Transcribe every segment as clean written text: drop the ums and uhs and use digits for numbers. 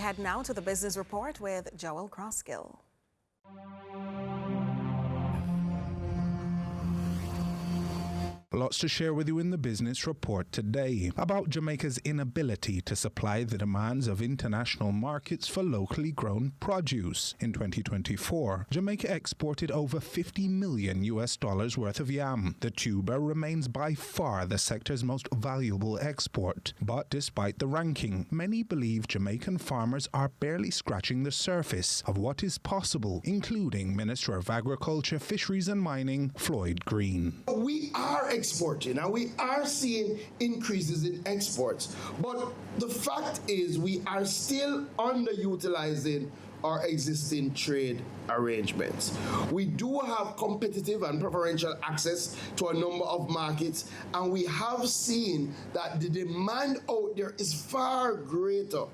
head now to the business report with Joel Crosskill. Lots to share with you in the business report today about Jamaica's inability to supply the demands of international markets for locally grown produce. In 2024, Jamaica exported over $50 million worth of yam. The tuber remains by far the sector's most valuable export. But despite the ranking, many believe Jamaican farmers are barely scratching the surface of what is possible, including Minister of Agriculture, Fisheries and Mining, Floyd Green. We are exporting and we are seeing increases in exports, but the fact is we are still underutilizing our existing trade arrangements. We do have competitive and preferential access to a number of markets, and we have seen that the demand out there is far greater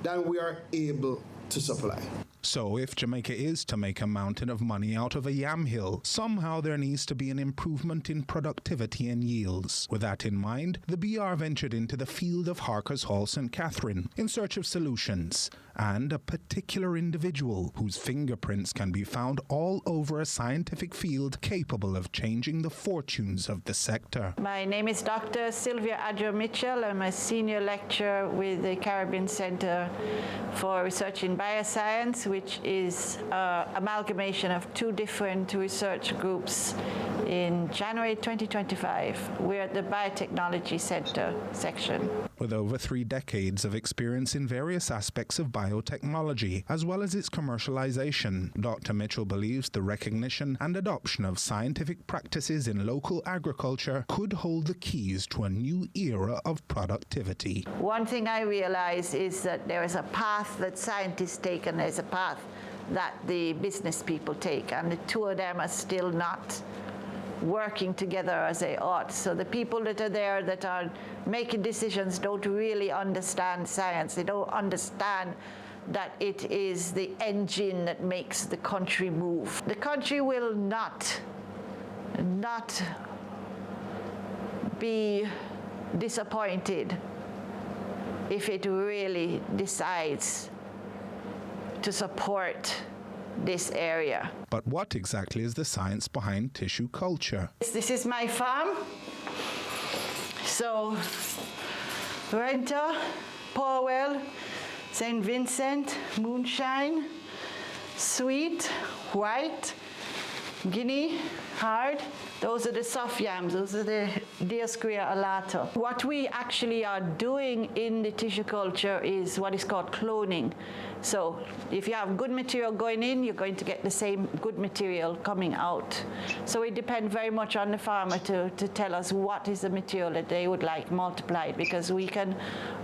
than we are able to supply. So if Jamaica is to make a mountain of money out of a yam hill, somehow there needs to be an improvement in productivity and yields. With that in mind, the BR ventured into the field of Harker's Hall, St. Catherine, in search of solutions, and a particular individual whose fingerprints can be found all over a scientific field capable of changing the fortunes of the sector. My name is Dr. Sylvia Adjo-Mitchell. I'm a senior lecturer with the Caribbean Center for Research in Bioscience, which is an amalgamation of two different research groups. In January 2025, we're at the Biotechnology Center section. With over 3 decades of experience in various aspects of biotechnology, as well as its commercialization, Dr. Mitchell believes the recognition and adoption of scientific practices in local agriculture could hold the keys to a new era of productivity. One thing I realize is that there is a path that scientists take and there's a path that the business people take, and the two of them are still not working together as they ought. So the people that are there that are making decisions don't really understand science. They don't understand that it is the engine that makes the country move. The country will not be disappointed if it really decides to support this area. But what exactly is the science behind tissue culture? This is my farm. So, Renta, Powell, St. Vincent, Moonshine, Sweet, White, Guinea, Hard. Those are the soft yams. Those are the Dioscrea alata. What we actually are doing in the tissue culture is what is called cloning. So if you have good material going in, you're going to get the same good material coming out. So we depend very much on the farmer to tell us what is the material that they would like multiplied, because we can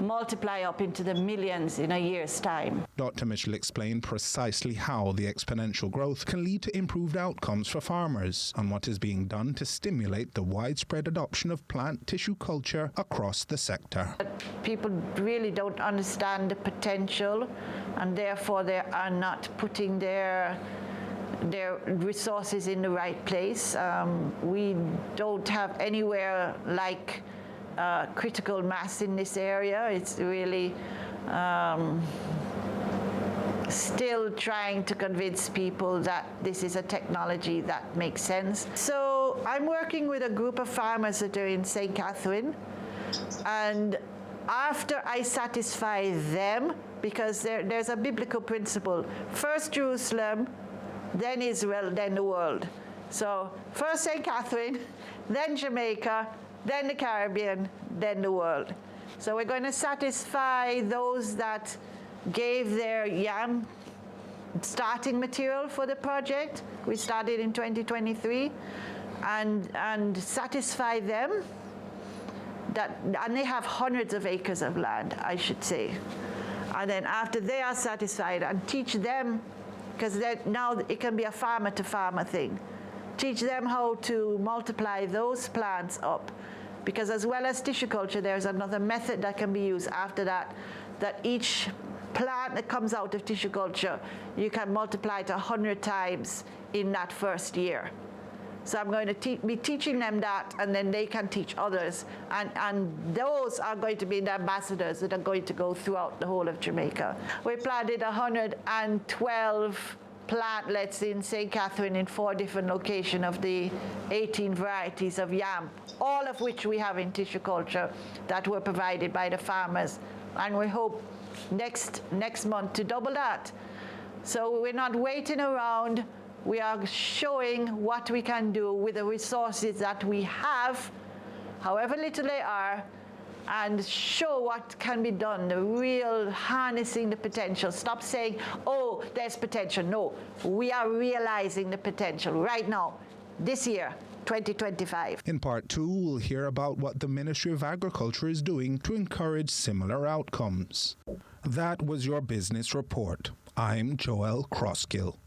multiply up into the millions in a year's time. Dr. Mitchell explained precisely how the exponential growth can lead to improved outcomes for farmers and what is being done to stimulate the widespread adoption of plant tissue culture across the sector. But people really don't understand the potential, and therefore they are not putting their resources in the right place. We don't have anywhere like critical mass in this area. It's really still trying to convince people that this is a technology that makes sense. So I'm working with a group of farmers that are in St. Catherine, and after I satisfy them, because there's a biblical principle, first Jerusalem, then Israel, then the world. So first St. Catherine, then Jamaica, then the Caribbean, then the world. So we're going to satisfy those that gave their yam starting material for the project. We started in 2023, and satisfy them that, and they have hundreds of acres of land, I should say. And then after they are satisfied, and teach them, because now it can be a farmer to farmer thing, teach them how to multiply those plants up. Because as well as tissue culture, there's another method that can be used after that, that each plant that comes out of tissue culture, you can multiply it 100 times in that first year. So I'm going to be teaching them that, and then they can teach others. And those are going to be the ambassadors that are going to go throughout the whole of Jamaica. We planted 112 plantlets in St. Catherine in 4 different locations of the 18 varieties of yam, all of which we have in tissue culture that were provided by the farmers. And we hope next month to double that. So we're not waiting around. We are showing what we can do with the resources that we have, however little they are, and show what can be done, the real harnessing the potential. Stop saying, oh, there's potential. No, we are realizing the potential right now, this year, 2025. In part 2, we'll hear about what the Ministry of Agriculture is doing to encourage similar outcomes. That was your business report. I'm Joel Crosskill.